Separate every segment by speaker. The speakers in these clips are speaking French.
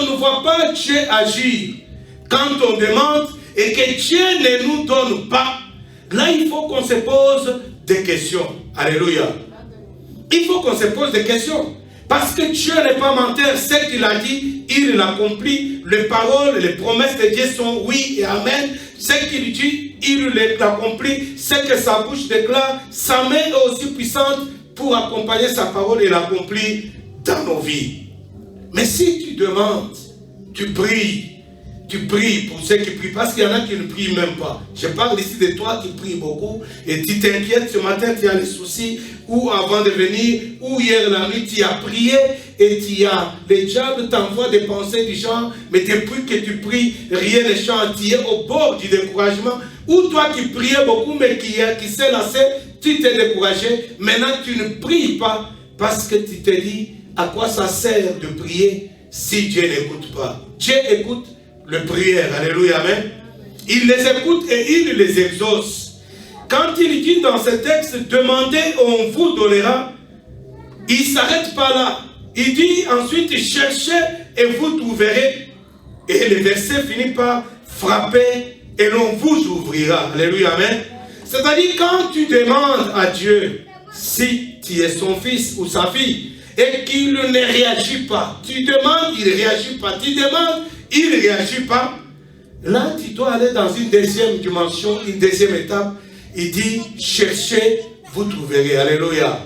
Speaker 1: on ne voit pas Dieu agir, quand on demande et que Dieu ne nous donne pas, là il faut qu'on se pose des questions. Alléluia. Il faut qu'on se pose des questions. Parce que Dieu n'est pas menteur. Ce qu'il a dit, il l'accomplit. Les paroles, les promesses de Dieu sont oui et amen. Ce qu'il dit, il l'accomplit. Ce que sa bouche déclare, sa main est aussi puissante pour accompagner sa parole et l'accomplir dans nos vies. Mais si tu demandes, tu pries pour ceux qui prient, parce qu'il y en a qui ne prient même pas. Je parle ici de toi qui pries beaucoup, et tu t'inquiètes ce matin, tu as les soucis, ou avant de venir, ou hier la nuit, tu as prié, et le diable t'envoie des pensées du genre, mais depuis que tu pries, rien ne change, tu es au bord du découragement, ou toi qui priais beaucoup, mais qui s'est lassé, tu t'es découragé, maintenant tu ne pries pas, parce que tu te dis, à quoi ça sert de prier si Dieu n'écoute pas? Dieu écoute le prière, alléluia, amen. Il les écoute et il les exauce. Quand il dit dans ce texte, demandez, on vous donnera, il ne s'arrête pas là. Il dit ensuite, cherchez et vous trouverez. Et le verset finit par frapper et l'on vous ouvrira, alléluia, amen. C'est-à-dire quand tu demandes à Dieu, si tu es son fils ou sa fille, et qu'il ne réagit pas, tu demandes, il ne réagit pas, tu demandes, il ne réagit pas, là tu dois aller dans une deuxième dimension, une deuxième étape. Il dit, cherchez, vous trouverez, alléluia.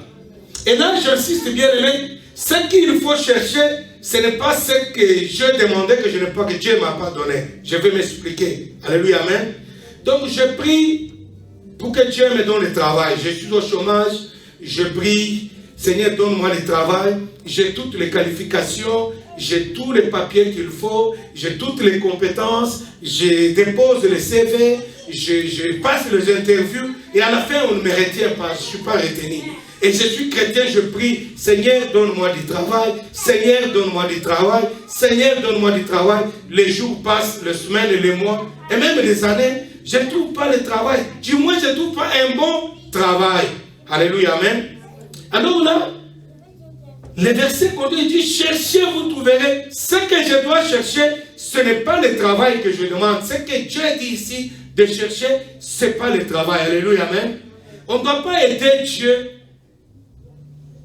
Speaker 1: Et là j'insiste bien aimé, ce qu'il faut chercher, ce n'est pas ce que je demandais, que je n'ai pas, que Dieu ne m'a pas donné. Je vais m'expliquer, alléluia, amen. Donc je prie pour que Dieu me donne le travail. Je suis au chômage, je prie, Seigneur donne-moi le travail, j'ai toutes les qualifications, j'ai tous les papiers qu'il faut, j'ai toutes les compétences, je dépose les CV, je passe les interviews et à la fin on ne me retient pas, je ne suis pas retenu. Et je suis chrétien, je prie, Seigneur donne-moi du travail, Seigneur donne-moi du travail, Seigneur donne-moi du travail. Les jours passent, les semaines, les mois et même les années, je ne trouve pas le travail. Du moins je ne trouve pas un bon travail. Alléluia, amen. Alors là, le verset qu'on dit, cherchez, vous trouverez. Ce que je dois chercher, ce n'est pas le travail que je demande. Ce que Dieu dit ici de chercher, ce n'est pas le travail. Alléluia, amen. On ne doit pas aider Dieu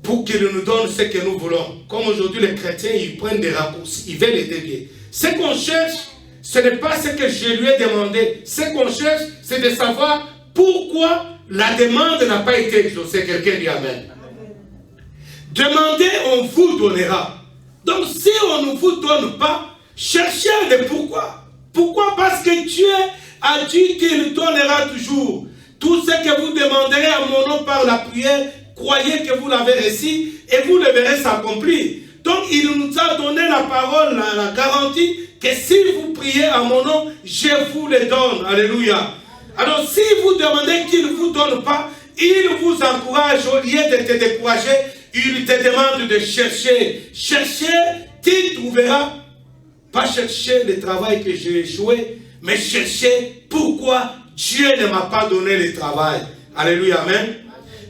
Speaker 1: pour qu'il nous donne ce que nous voulons. Comme aujourd'hui, les chrétiens, ils prennent des raccourcis, ils veulent aider Dieu. Ce qu'on cherche, ce n'est pas ce que je lui ai demandé. Ce qu'on cherche, c'est de savoir pourquoi la demande n'a pas été exaucée. Quelqu'un dit amen. Demandez, on vous donnera. Donc si on ne vous donne pas, cherchez le pourquoi. Pourquoi? Parce que Dieu a dit qu'il donnera toujours. Tout ce que vous demanderez à mon nom par la prière, croyez que vous l'avez reçu et vous le verrez s'accomplir. Donc il nous a donné la parole, la garantie que si vous priez à mon nom, je vous le donne. Alléluia. Alors si vous demandez qu'il ne vous donne pas, il vous encourage au lieu de te décourager. Il te demande de chercher. Chercher, tu trouveras. Pas chercher le travail que j'ai échoué, mais chercher pourquoi Dieu ne m'a pas donné le travail. Alléluia, amen.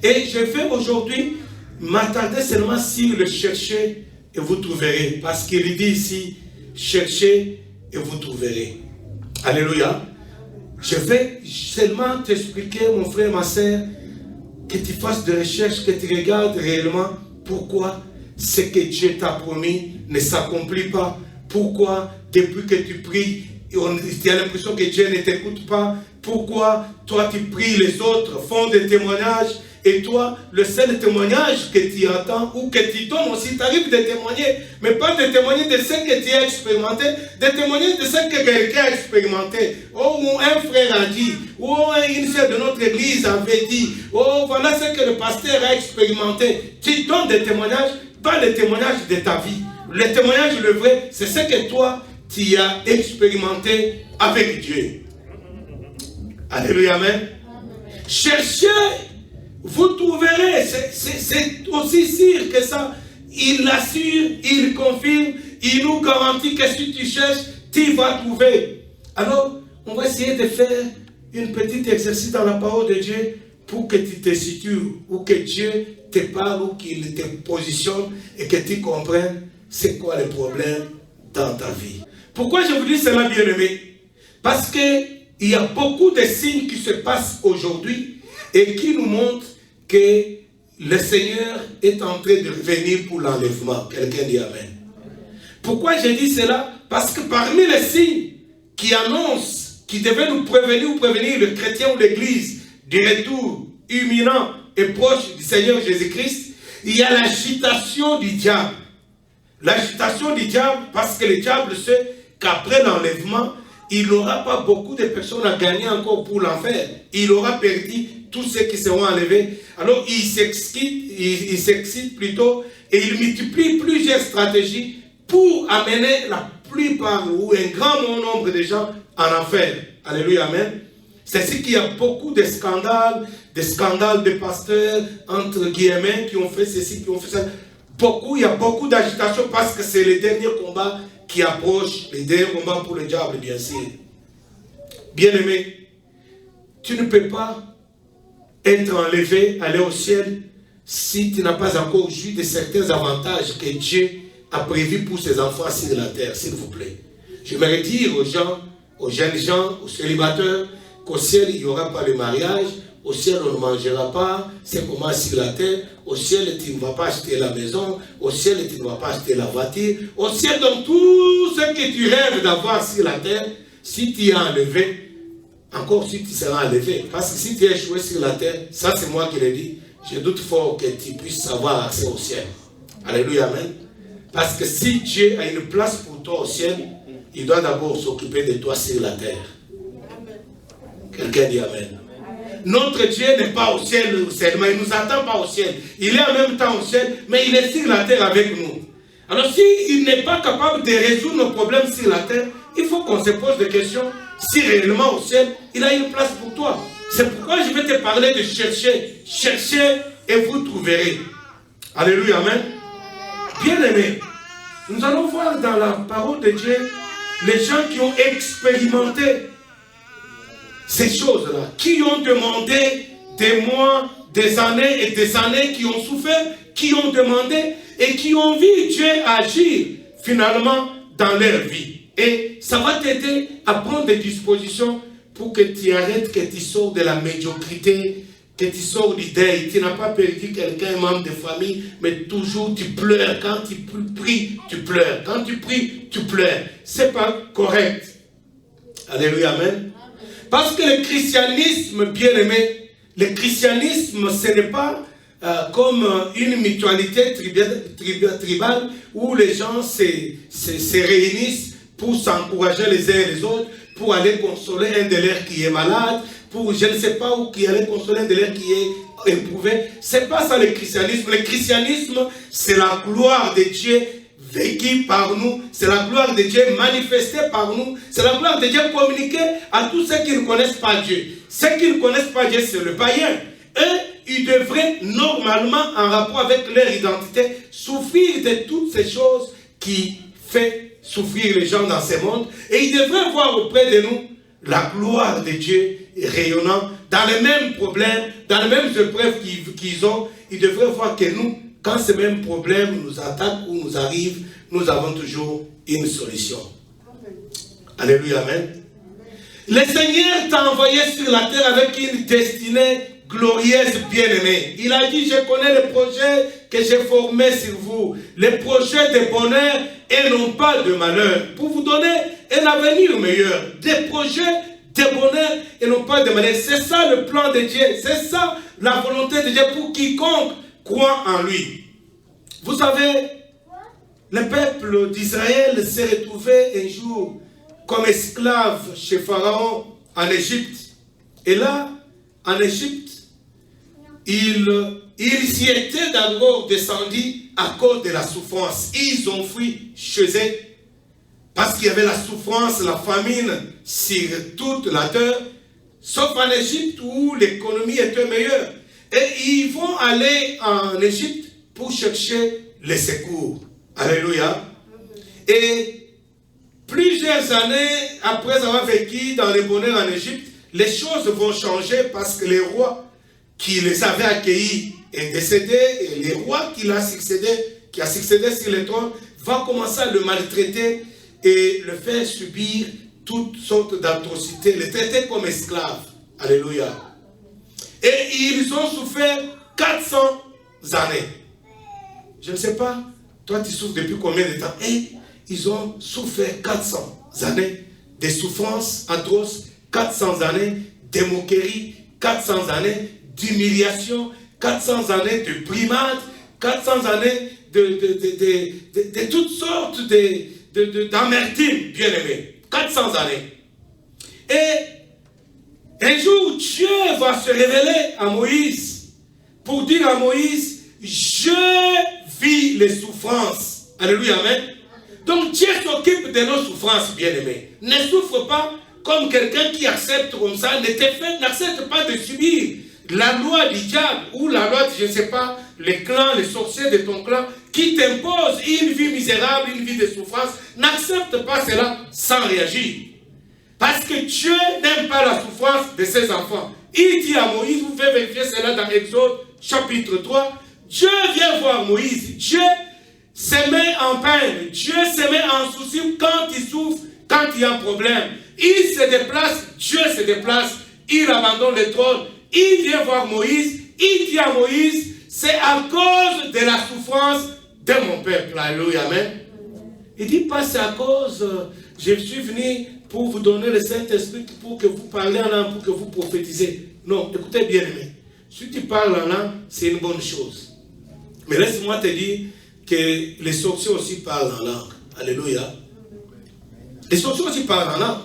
Speaker 1: Et je vais aujourd'hui m'attarder seulement sur le chercher et vous trouverez. Parce qu'il dit ici, cherchez et vous trouverez. Alléluia. Je vais seulement t'expliquer, mon frère, ma soeur, que tu fasses des recherches, que tu regardes réellement pourquoi ce que Dieu t'a promis ne s'accomplit pas. Pourquoi depuis que tu pries, tu as l'impression que Dieu ne t'écoute pas. Pourquoi toi tu pries, les autres font des témoignages et toi, le seul témoignage que tu entends ou que tu donnes aussi, tu arrives de témoigner, mais pas de témoigner de ce que tu as expérimenté, de témoigner de ce que quelqu'un a expérimenté. Oh, un frère a dit, oh, une sœur de notre église avait dit, oh, voilà ce que le pasteur a expérimenté. Tu donnes des témoignages, pas les témoignages de ta vie. Le témoignage, le vrai, c'est ce que toi, tu as expérimenté avec Dieu. Alléluia, amen. Cherchez, vous trouverez. C'est aussi sûr que ça. Il l'assure, il confirme, il nous garantit que si tu cherches, tu vas trouver. Alors, on va essayer de faire un petit exercice dans la parole de Dieu pour que tu te situes, ou que Dieu te parle, ou qu'il te positionne et que tu comprennes c'est quoi le problème dans ta vie. Pourquoi je vous dis cela, bien-aimés? Parce qu'il y a beaucoup de signes qui se passent aujourd'hui et qui nous montrent que le Seigneur est en train de revenir pour l'enlèvement. Quelqu'un dit Amen. Pourquoi je dis cela? Parce que parmi les signes qui annoncent, qui devaient nous prévenir ou prévenir le chrétien ou l'Église du retour imminent et proche du Seigneur Jésus-Christ, il y a l'agitation du diable. L'agitation du diable, parce que le diable sait qu'après l'enlèvement, il n'aura pas beaucoup de personnes à gagner encore pour l'enfer. Il aura perdu tous ceux qui seront enlevés. Alors il s'excite plutôt et il multiplie plusieurs stratégies pour amener la plupart ou un grand nombre de gens en enfer. Alléluia, amen. C'est ce qu'il y a beaucoup de scandales de pasteurs, entre guillemets, qui ont fait ceci, qui ont fait ça. Il y a beaucoup d'agitation parce que c'est le dernier combat qui approche, le dernier combat pour le diable, bien sûr. Bien-aimé, tu ne peux pas être enlevé, aller au ciel, si tu n'as pas encore joui de certains avantages que Dieu a prévus pour ses enfants sur la terre, s'il vous plaît. J'aimerais dire aux gens, aux jeunes gens, aux célibataires, qu'au ciel, il n'y aura pas de mariage. Au ciel, on ne mangera pas, c'est comment sur la terre. Au ciel, tu ne vas pas acheter la maison. Au ciel, tu ne vas pas acheter la voiture. Au ciel, donc tout ce que tu rêves d'avoir sur la terre, si tu es enlevé, encore si tu seras enlevé, parce que si tu es échoué sur la terre, ça c'est moi qui l'ai dit, je doute fort que tu puisses avoir accès au ciel. Alléluia, amen. Parce que si Dieu a une place pour toi au ciel, il doit d'abord s'occuper de toi sur la terre. Quelqu'un dit amen. Notre Dieu n'est pas au ciel seulement, il ne nous attend pas au ciel. Il est en même temps au ciel, mais il est sur la terre avec nous. Alors s'il n'est pas capable de résoudre nos problèmes sur la terre, il faut qu'on se pose des questions. Si réellement au ciel, il a une place pour toi. C'est pourquoi je vais te parler de chercher. Cherchez et vous trouverez. Alléluia, amen. Bien-aimés, nous allons voir dans la parole de Dieu les gens qui ont expérimenté ces choses-là, qui ont demandé des mois, des années, qui ont souffert, qui ont demandé et qui ont vu Dieu agir finalement dans leur vie. Et ça va t'aider à prendre des dispositions pour que tu arrêtes, que tu sors de la médiocrité, que tu sors du deuil. Tu n'as pas perdu quelqu'un, un membre de famille, mais toujours tu pleures. Quand tu pries, tu pleures. Quand tu pries, tu pleures. Ce n'est pas correct. Alléluia, amen. Parce que le christianisme, bien aimé, le christianisme, ce n'est pas comme une mutualité tribale où les gens se réunissent pour s'encourager les uns et les autres, pour aller consoler un de leurs qui est malade, pour je ne sais pas où, qui aller consoler un de leurs qui est éprouvé. Ce n'est pas ça le christianisme. Le christianisme, c'est la gloire de Dieu vécue par nous, c'est la gloire de Dieu manifestée par nous, c'est la gloire de Dieu communiquée à tous ceux qui ne connaissent pas Dieu. Ceux qui ne connaissent pas Dieu, c'est le païen. Eux, ils devraient normalement, en rapport avec leur identité, souffrir de toutes ces choses qui font souffrir les gens dans ce monde. Et ils devraient voir auprès de nous la gloire de Dieu rayonnant dans les mêmes problèmes, dans les mêmes épreuves qu'ils ont. Ils devraient voir que nous, quand ces mêmes problèmes nous attaquent ou nous arrivent, nous avons toujours une solution. Alléluia, amen. Le Seigneur t'a envoyé sur la terre avec une destinée glorieuse, bien-aimée. Il a dit, je connais les projets que j'ai formés sur vous, les projets de bonheur et non pas de malheur, pour vous donner un avenir meilleur, des projets de bonheur et non pas de malheur. C'est ça le plan de Dieu, c'est ça la volonté de Dieu pour quiconque croit en lui. Vous savez, le peuple d'Israël s'est retrouvé un jour comme esclave chez Pharaon en Égypte. Et là, en Égypte, ils s'y étaient d'abord descendus à cause de la souffrance. Ils ont fui chez eux parce qu'il y avait la souffrance, la famine sur toute la terre, sauf en Égypte où l'économie était meilleure. Et ils vont aller en Égypte pour chercher les secours. Alléluia. Et plusieurs années après avoir vécu dans le bonheur en Égypte, les choses vont changer parce que le roi qui les avait accueillis est décédé et le roi qui a succédé sur le trône va commencer à le maltraiter et le faire subir toutes sortes d'atrocités, les traiter comme esclaves. Alléluia. Et ils ont souffert 400 années. Je ne sais pas, toi tu souffres depuis combien de temps? Et ils ont souffert 400 années de souffrances atroces, 400 années de moqueries, 400 années d'humiliation, 400 années de brimades, 400 années de toutes sortes d'amertume, bien aimé. 400 années. Et un jour, Dieu va se révéler à Moïse pour dire à Moïse, je vis les souffrances. Alléluia, amen. Donc Dieu s'occupe de nos souffrances, bien aimé. Ne souffre pas comme quelqu'un qui accepte comme ça, n'accepte pas de subir la loi du diable ou la loi de, je ne sais pas, les clans, les sorciers de ton clan qui t'imposent une vie misérable, une vie de souffrance. N'accepte pas cela sans réagir. Parce que Dieu n'aime pas la souffrance de ses enfants. Il dit à Moïse, vous pouvez vérifier cela dans Exode chapitre 3, Dieu vient voir Moïse. Dieu se met en peine. Dieu se met en souci quand il souffre, quand il y a un problème. Il se déplace, Dieu se déplace, il abandonne le trône, il vient voir Moïse, il dit à Moïse, c'est à cause de la souffrance de mon peuple. Alléluia, amen. Il dit pas c'est à cause, je suis venu pour vous donner le Saint-Esprit, pour que vous parlez en langue, pour que vous prophétisez. Non, écoutez bien aimé. Si tu parles en langue, c'est une bonne chose. Mais laisse-moi te dire que les sorciers aussi parlent en langue. Alléluia. Les sorciers aussi parlent en langue.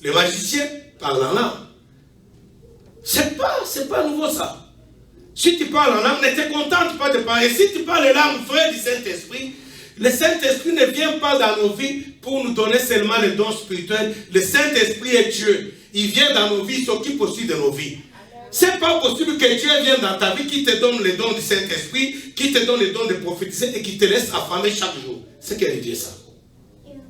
Speaker 1: Les magiciens parlent en langue. C'est pas nouveau ça. Si tu parles en langue, ne te contente pas de parler. Si tu parles les langues vraies du Saint-Esprit, le Saint-Esprit ne vient pas dans nos vies pour nous donner seulement les dons spirituels. Le Saint-Esprit est Dieu. Il vient dans nos vies, il s'occupe aussi de nos vies. C'est pas possible que Dieu vienne dans ta vie, qui te donne les dons du Saint-Esprit, qui te donne les dons de prophétiser et qui te laisse affamer chaque jour. C'est quel est Dieu ça?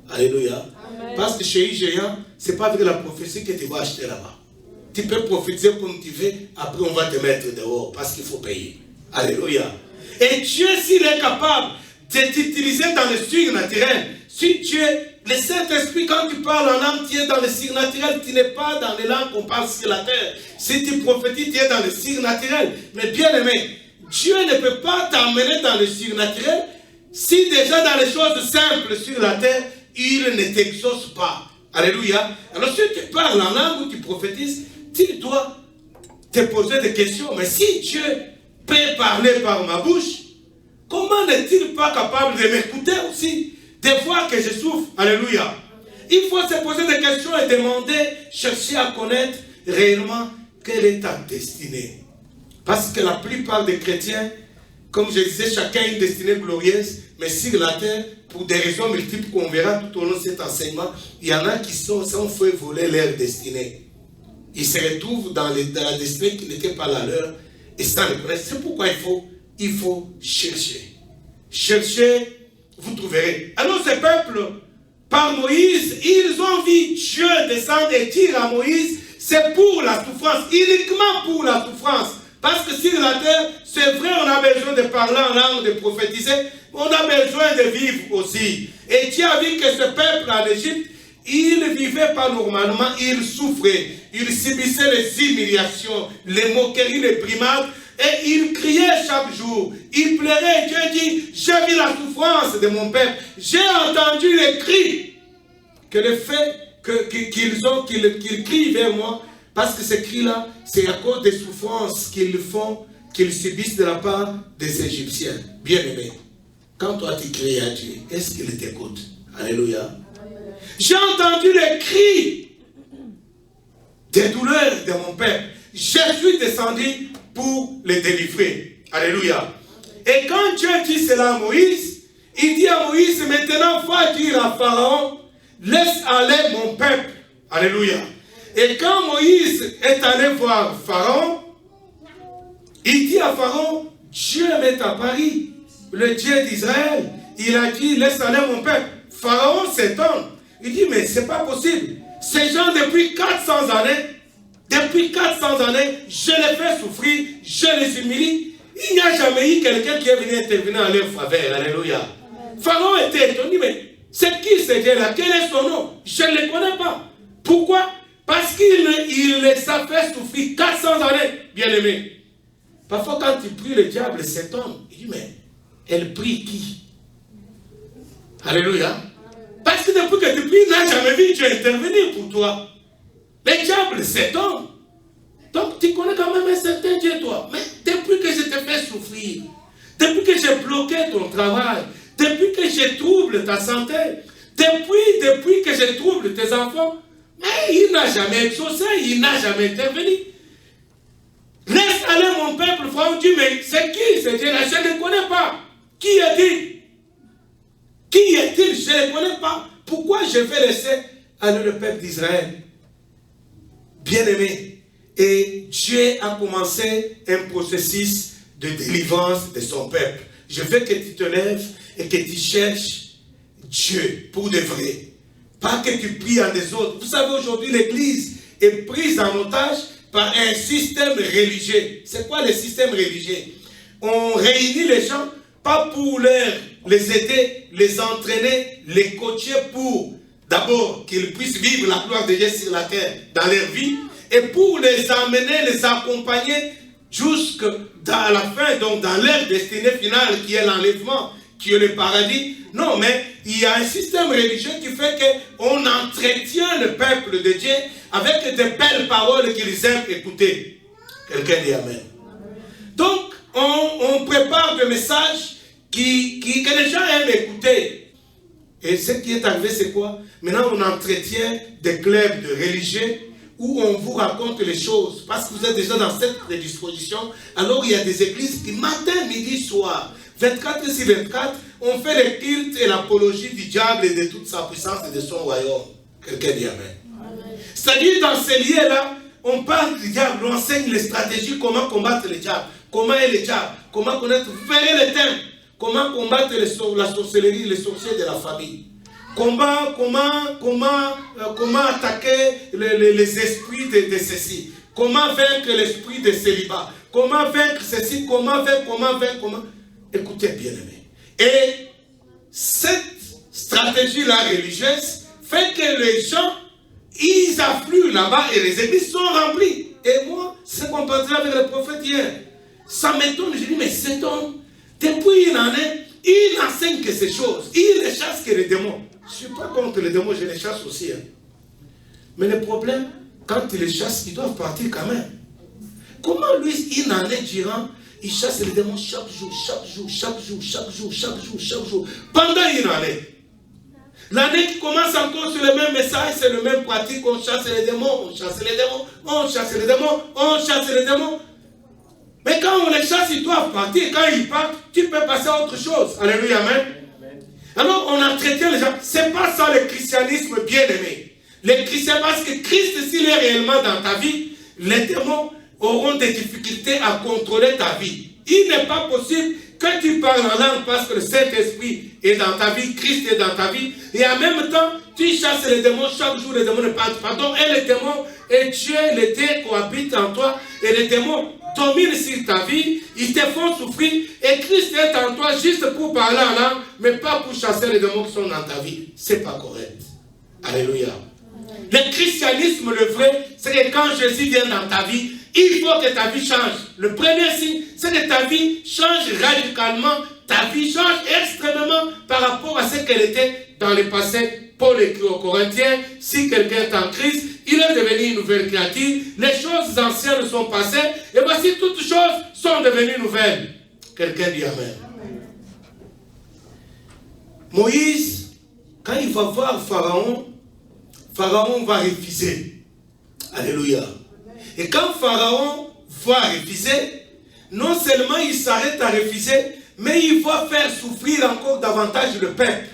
Speaker 1: Alléluia. Amen. Parce que chez IGA, ce n'est pas avec la prophétie que tu vas acheter là-bas. Tu peux prophétiser comme tu veux, après on va te mettre dehors parce qu'il faut payer. Alléluia. Et Dieu, s'il est capable de t'utiliser dans le surnaturel, si Dieu, le Saint-Esprit, quand tu parles en langue, tu es dans le surnaturel, tu n'es pas dans les langues qu'on parle sur la terre. Si tu prophétises, tu es dans le surnaturel. Mais bien aimé, Dieu ne peut pas t'emmener dans le surnaturel si déjà dans les choses simples sur la terre, il ne t'exauce pas. Alléluia. Alors si tu parles en langue ou tu prophétises, tu dois te poser des questions. Mais si Dieu peut parler par ma bouche, comment n'est-il pas capable de m'écouter aussi, de voir que je souffre? Alléluia. Il faut se poser des questions et demander, chercher à connaître réellement quelle est ta destinée. Parce que la plupart des chrétiens, comme je disais, chacun a une destinée glorieuse, mais sur la terre, pour des raisons multiples qu'on verra tout au long de cet enseignement, il y en a qui sont fait voler leur destinée. Ils se retrouvent dans la destinée qui n'était pas la leur, et sans le connaître. C'est pourquoi il faut chercher. Cherchez, vous trouverez. Alors ce peuple, par Moïse, ils ont vu Dieu descendre et dire à Moïse, c'est pour la souffrance, uniquement pour la souffrance. Parce que sur la terre, c'est vrai, on a besoin de parler en langue, de prophétiser, on a besoin de vivre aussi. Et Dieu a vu que ce peuple en Égypte, il ne vivait pas normalement, il souffrait, il subissait les humiliations, les moqueries, les brimades, et il criait chaque jour, il pleurait, Dieu dit, j'ai vu la souffrance de mon peuple, j'ai entendu les cris, que le fait qu'ils crient vers moi, parce que ces cris-là, c'est à cause des souffrances qu'ils subissent de la part des Égyptiens. Bien-aimés, quand toi tu cries à Dieu, est-ce qu'il t'écoute? Alléluia. J'ai entendu les cris des douleurs de mon peuple. Je suis descendu pour les délivrer. Alléluia. Et quand Dieu dit cela à Moïse, il dit à Moïse, maintenant va dire à Pharaon, laisse aller mon peuple. Alléluia. Et quand Moïse est allé voir Pharaon, il dit à Pharaon, Dieu m'est apparu, le Dieu d'Israël. Il a dit, laisse aller mon peuple. Pharaon s'étonne. Il dit, mais c'est pas possible. Ces gens, depuis 400 années, je les fais souffrir, je les humilie. Il n'y a jamais eu quelqu'un qui est venu intervenir en leur faveur. Alléluia. Pharaon était étonné, mais C'est qui ce Dieu-là? Quel est son nom? Je ne le connais pas. Pourquoi? Parce qu'il les a fait souffrir 400 années, bien-aimés. Parfois, quand tu pries le diable, s'étonne. Il dit, mais elle prie qui? Alléluia. Parce que depuis que tu pries, il n'a jamais vu Dieu intervenir pour toi. Le diable s'étonne. Donc, tu connais quand même un certain Dieu, toi. Mais depuis que je t'ai fait souffrir, depuis que j'ai bloqué ton travail, depuis que je trouble ta santé, depuis que je trouble tes enfants, mais il n'a jamais exaucé, il n'a jamais intervenu. Laisse aller mon peuple, frère. Dieu, mais c'est qui ce Dieu-là? Je ne le connais pas. Qui est-il? Qui est-il? Je ne le connais pas. Pourquoi je vais laisser aller le peuple d'Israël? Bien-aimé, et Dieu a commencé un processus de délivrance de son peuple. Je veux que tu te lèves et que tu cherches Dieu pour de vrai. Pas que tu pries en des autres. Vous savez, aujourd'hui, l'Église est prise en otage par un système religieux. C'est quoi le système religieux? On réunit les gens, pas pour les aider, les entraîner, les coacher pour, d'abord, qu'ils puissent vivre la gloire de Dieu sur la terre, dans leur vie, et pour les emmener, les accompagner jusqu'à la fin, donc dans leur destinée finale, qui est l'enlèvement, qui est le paradis. Non, mais il y a un système religieux qui fait qu'on entretient le peuple de Dieu avec de belles paroles qu'ils aiment écouter. Quelqu'un dit Amen. Donc, on prépare des messages que les gens aiment écouter. Et ce qui est arrivé, c'est quoi? Maintenant, on entretient des clubs de religieux où on vous raconte les choses. Parce que vous êtes déjà dans cette prédisposition. Alors, il y a des églises qui, matin, midi, soir, 24 sur 24, on fait le culte et l'apologie du diable et de toute sa puissance et de son royaume. Quelqu'un dit Amen. C'est-à-dire, dans ces lieux-là, on parle du diable, on enseigne les stratégies, comment combattre le diable, comment est le diable, comment connaître, faire les thèmes, comment combattre la sorcellerie, les sorciers de la famille. Comment attaquer les esprits de ceci. Comment vaincre l'esprit de célibat. Comment vaincre ceci, comment. Écoutez, bien-aimés. Et cette stratégie-là religieuse fait que les gens, ils affluent là-bas et les églises sont remplies. Et moi, c'est qu'on parlait avec le prophète hier. Ça m'étonne, je dis, mais cet homme, depuis une année, il n'enseigne que ces choses. Il ne chasse que les démons. Je ne suis pas contre les démons, je les chasse aussi. Hein. Mais le problème, quand il les chasse, ils doivent partir quand même. Comment lui, une année durant, il chasse les démons chaque jour, pendant une année. L'année qui commence encore sur le même message, c'est le même pratique, on chasse les démons, on chasse les démons, on chasse les démons, on chasse les démons. Mais quand on les chasse, ils doivent partir. Quand ils partent, tu peux passer à autre chose. Alléluia, amen. Alors, on entretient les gens. Ce n'est pas ça le christianisme bien-aimé. Le christian, parce que Christ, s'il est réellement dans ta vie, les démons auront des difficultés à contrôler ta vie. Il n'est pas possible que tu parles en langue parce que le Saint-Esprit est dans ta vie, Christ est dans ta vie, et en même temps, tu chasses les démons, chaque jour les démons ne parlent pas. Et les démons, et Dieu, l'été, cohabite en toi, et les démons dominent sur ta vie, ils te font souffrir, et Christ est en toi juste pour parler en langue, mais pas pour chasser les démons qui sont dans ta vie. Ce n'est pas correct. Alléluia. Le christianisme, le vrai, c'est que quand Jésus vient dans ta vie, il faut que ta vie change. Le premier signe, c'est que ta vie change radicalement. Ta vie change extrêmement par rapport à ce qu'elle était dans le passé. Paul écrit aux Corinthiens, si quelqu'un est en Christ, il est devenu une nouvelle créature. Les choses anciennes sont passées et voici toutes choses sont devenues nouvelles. Quelqu'un dit Amen. Moïse, quand il va voir Pharaon, Pharaon va refuser. Alléluia. Et quand Pharaon va refuser, non seulement il s'arrête à refuser, mais il va faire souffrir encore davantage le peuple.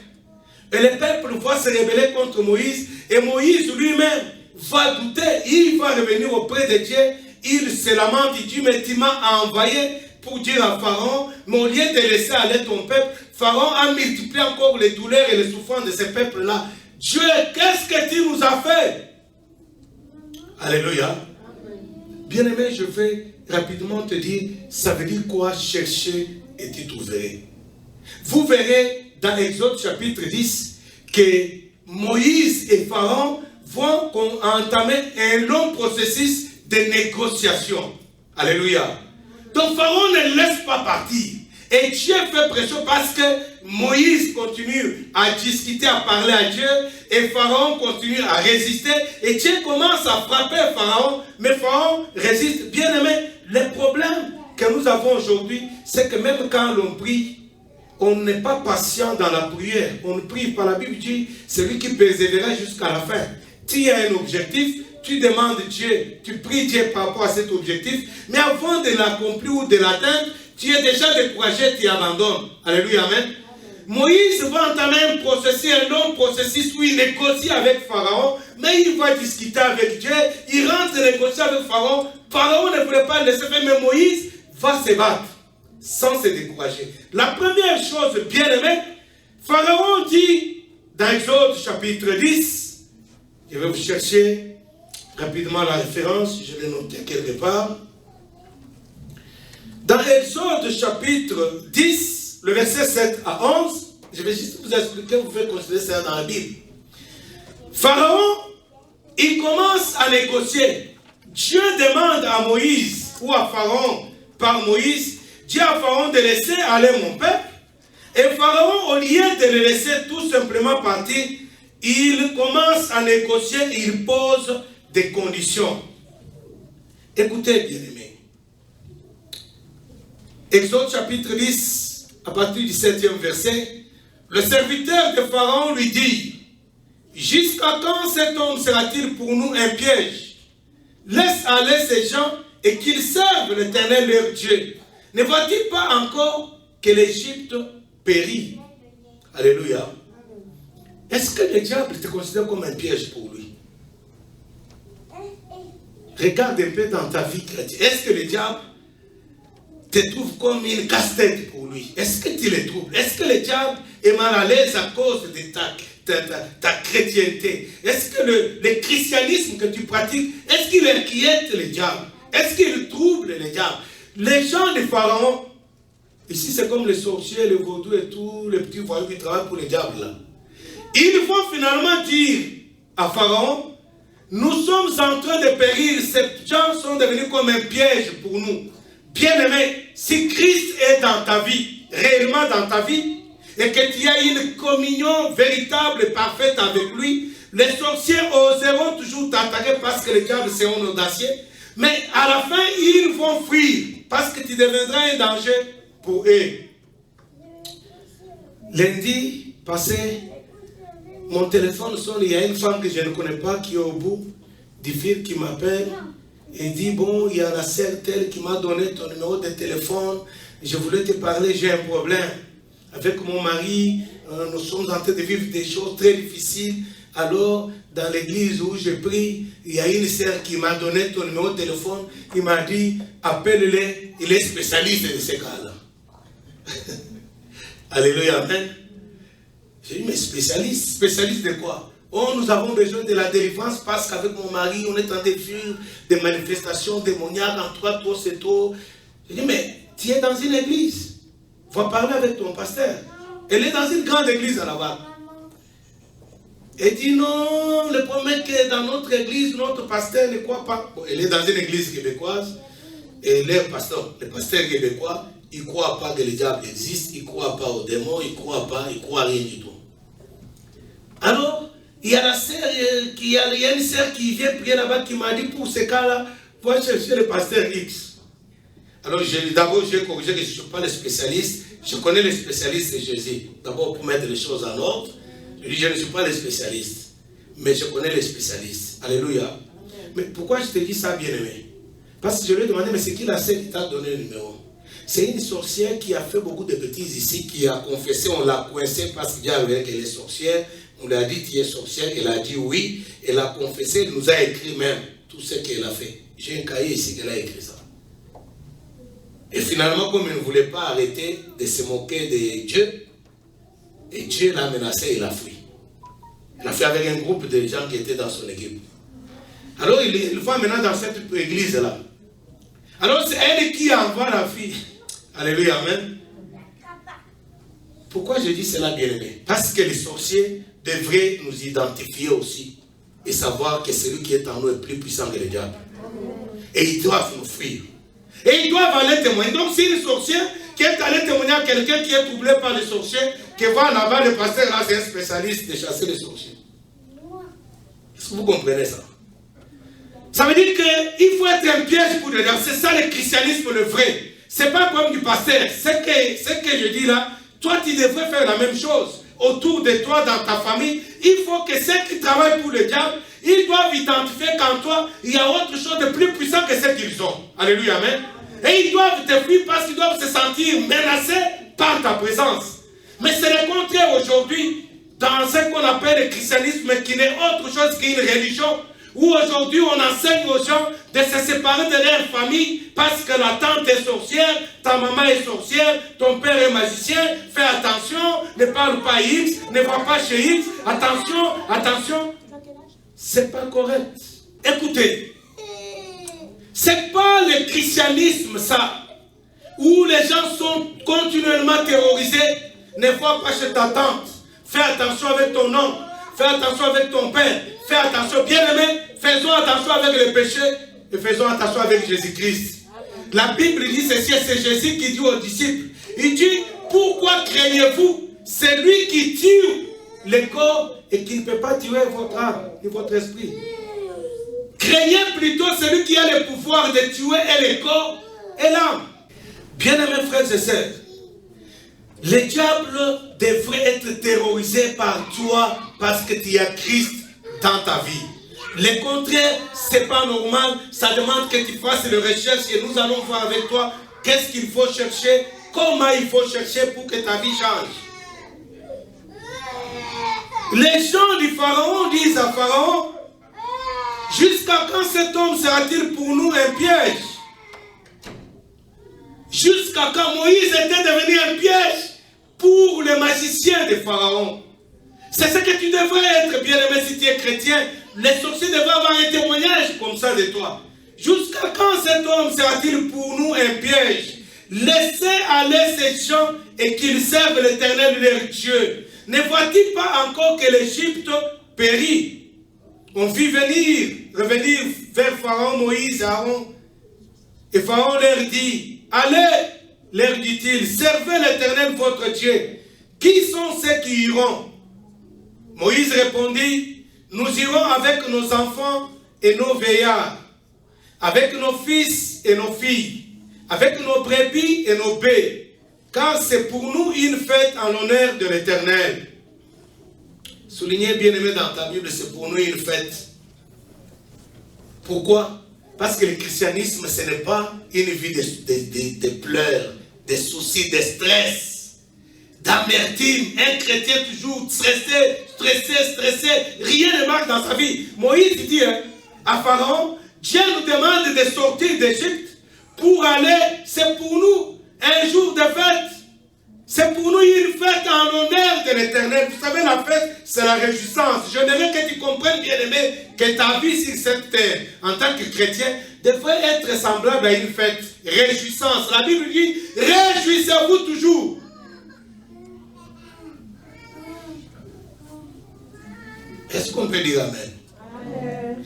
Speaker 1: Et le peuple va se rebeller contre Moïse, et Moïse lui-même va douter, il va revenir auprès de Dieu, il se lamente, il dit, mais tu m'as envoyé pour dire à Pharaon, mais au lieu de laisser aller ton peuple, Pharaon a multiplié encore les douleurs et les souffrances de ce peuple-là. Dieu, qu'est-ce que tu nous as fait? Alléluia. Bien-aimé, je vais rapidement te dire, ça veut dire quoi chercher et tu trouveras. Vous verrez dans Exode chapitre 10 que Moïse et Pharaon vont entamer un long processus de négociation. Alléluia. Donc Pharaon ne laisse pas partir. Et Dieu fait pression parce que Moïse continue à discuter, à parler à Dieu, et Pharaon continue à résister, et Dieu commence à frapper Pharaon, mais Pharaon résiste. Bien aimé, le problème que nous avons aujourd'hui, c'est que même quand l'on prie, on n'est pas patient dans la prière. On prie par la Bible, dit, celui qui persévérera jusqu'à la fin. Tu as un objectif, tu demandes Dieu, tu pries Dieu par rapport à cet objectif, mais avant de l'accomplir ou de l'atteindre, tu es déjà découragé, tu abandonnes. Alléluia, amen. Moïse va entamer un processus, un long processus où il négocie avec Pharaon, mais il va discuter avec Dieu, il rentre négocier avec Pharaon. Pharaon ne voulait pas le laisser faire, mais Moïse va se battre sans se décourager. La première chose, bien aimé, Pharaon dit dans Exode chapitre 10, je vais vous chercher rapidement la référence, je l'ai noté quelque part. Dans Exode chapitre 10, le verset 7 à 11, je vais juste vous expliquer, vous pouvez considérer ça dans la Bible. Pharaon, il commence à négocier. Dieu demande à Moïse, ou à Pharaon, par Moïse, Dieu à Pharaon de laisser aller mon peuple. Et Pharaon, au lieu de le laisser tout simplement partir, il commence à négocier et il pose des conditions. Écoutez, bien-aimés. Exode chapitre 10, à partir du 7e verset, le serviteur de Pharaon lui dit, « Jusqu'à quand cet homme sera-t-il pour nous un piège? Laisse aller ces gens et qu'ils servent l'Éternel leur Dieu. Ne voit-il pas encore que l'Égypte périt? » Alléluia. Est-ce que le diable te considère comme un piège pour lui? Regarde un peu dans ta vie chrétienne. Est-ce que le diable te trouve comme une casse-tête pour lui? Est-ce que tu le trouves? Est-ce que le diable est mal à l'aise à cause de ta chrétienté? Est-ce que le christianisme que tu pratiques, est-ce qu'il inquiète le diable? Est-ce qu'il trouble le diable? Les gens de Pharaon, ici c'est comme les sorciers, les vaudous et tous les petits voyous qui travaillent pour le diable là. Ils vont finalement dire à Pharaon, nous sommes en train de périr, ces gens sont devenus comme un piège pour nous. Bien-aimé, si Christ est dans ta vie, réellement dans ta vie, et que tu as une communion véritable et parfaite avec lui, les sorciers oseront toujours t'attaquer parce que le diable c'est un audacieux, mais à la fin, ils vont fuir parce que tu deviendras un danger pour eux. Lundi passé, mon téléphone sonne, il y a une femme que je ne connais pas qui est au bout du fil qui m'appelle. Et dit, bon, il y a la sœur telle qui m'a donné ton numéro de téléphone, je voulais te parler, j'ai un problème. Avec mon mari, nous sommes en train de vivre des choses très difficiles. Alors, dans l'église où je prie, il y a une sœur qui m'a donné ton numéro de téléphone, qui m'a dit, appelle-le, il est spécialiste de ces cas-là. Alléluia, amen. J'ai dit, mais spécialiste de quoi? Oh, nous avons besoin de la délivrance parce qu'avec mon mari, on est en train de vivre des manifestations démoniaques en toi, c'est tout. Je dis, mais tu es dans une église. Va parler avec ton pasteur. Elle est dans une grande église là-bas. Elle dit, non, le problème est que dans notre église, notre pasteur ne croit pas. Bon, elle est dans une église québécoise. Et le pasteur québécois, il ne croit pas que le diable existe, il ne croit pas aux démons, il ne croit rien du tout. Alors, il y a une sœur qui vient prier là-bas qui m'a dit, pour ces cas-là, va chercher le pasteur X. Alors, d'abord, j'ai corrigé que je ne suis pas le spécialiste. Je connais les spécialistes de Jésus. D'abord, pour mettre les choses en ordre, je dis, je ne suis pas le spécialiste. Mais je connais les spécialistes. Alléluia. Mais pourquoi je te dis ça, bien-aimé? Parce que je lui ai demandé, mais c'est qui la sœur qui t'a donné le numéro? C'est une sorcière qui a fait beaucoup de bêtises ici, qui a confessé, on l'a coincée parce qu'il y a qu'elle est sorcière. On lui a dit, tu es sorcière, elle a dit oui. Elle a confessé, elle nous a écrit même tout ce qu'elle a fait. J'ai un cahier ici qu'elle a écrit ça. Et finalement, comme elle ne voulait pas arrêter de se moquer de Dieu, et Dieu l'a menacé, il a fui. Il a fait avec un groupe de gens qui étaient dans son équipe. Alors il va maintenant dans cette église-là. Alors c'est elle qui envoie la fille. Alléluia, amen. Pourquoi je dis cela, bien aimé? Parce que les sorciers devrait nous identifier aussi et savoir que celui qui est en nous est plus puissant que le diable. Et ils doivent nous fuir. Et ils doivent aller témoigner. Donc si une sorcière qui est allée témoigner à quelqu'un qui est troublé par les sorciers, qui va là-bas, le pasteur là, c'est un spécialiste de chasser les sorciers. Est-ce que vous comprenez ça? Ça veut dire qu'il faut être un piège pour le diable. C'est ça le christianisme le vrai. C'est pas comme du pasteur. Ce que je dis là, toi tu devrais faire la même chose. Autour de toi, dans ta famille, il faut que ceux qui travaillent pour le diable, ils doivent identifier qu'en toi, il y a autre chose de plus puissant que ce qu'ils ont. Alléluia, amen. Et ils doivent te fuir parce qu'ils doivent se sentir menacés par ta présence. Mais c'est le contraire aujourd'hui, dans ce qu'on appelle le christianisme, qui n'est autre chose qu'une religion, où aujourd'hui on enseigne aux gens de se séparer de leur famille parce que la tante est sorcière, ta maman est sorcière, ton père est magicien, fais attention, ne parle pas X, ne va pas chez X, attention, attention. C'est pas correct. Écoutez, c'est pas le christianisme ça, où les gens sont continuellement terrorisés. Ne va pas chez ta tante, fais attention avec ton oncle, fais attention avec ton père, fais attention, bien aimé, faisons attention avec les péchés et faisons attention avec Jésus-Christ. La Bible dit ceci, c'est Jésus qui dit aux disciples, il dit, pourquoi craignez-vous celui qui tue le corps et qui ne peut pas tuer votre âme et votre esprit? Craignez plutôt celui qui a le pouvoir de tuer et le corps et l'âme. Bien-aimés frères et sœurs, le diable devrait être terrorisé par toi parce que tu as Christ dans ta vie. Le contraire, ce n'est pas normal. Ça demande que tu fasses les recherches et nous allons voir avec toi qu'est-ce qu'il faut chercher, comment il faut chercher pour que ta vie change. Les gens du Pharaon disent à Pharaon, jusqu'à quand cet homme sera-t-il pour nous un piège? Jusqu'à quand Moïse était devenu un piège pour les magiciens de Pharaon. C'est ce que tu devrais être, bien-aimé, si tu es chrétien. Les sorciers devraient avoir un témoignage comme ça de toi. Jusqu'à quand cet homme sera-t-il pour nous un piège? Laissez aller ces gens et qu'ils servent l'Éternel leur Dieu. Ne vois-t-il pas encore que l'Égypte périt? On vit revenir vers Pharaon, Moïse, Aaron. Et Pharaon leur dit, allez, leur dit-il, servez l'Éternel votre Dieu. Qui sont ceux qui iront? Moïse répondit, nous irons avec nos enfants et nos veillards, avec nos fils et nos filles, avec nos brebis et nos bœufs, car c'est pour nous une fête en l'honneur de l'Éternel. Soulignez bien aimé dans ta Bible, c'est pour nous une fête. Pourquoi? Parce que le christianisme, ce n'est pas une vie de pleurs, de soucis, de stress, d'amertume. Un chrétien toujours stressé, rien ne marche dans sa vie. Moïse dit à Pharaon, Dieu nous demande de sortir d'Égypte pour aller, c'est pour nous un jour de fête. C'est pour nous une fête en l'honneur de l'Éternel. Vous savez, la fête, c'est la réjouissance. Je voudrais que tu comprennes, bien-aimé, que ta vie sur cette terre, en tant que chrétien, devrait être semblable à une fête. Réjouissance. La Bible dit, réjouissez-vous toujours. Est-ce qu'on peut dire Amen? Amen.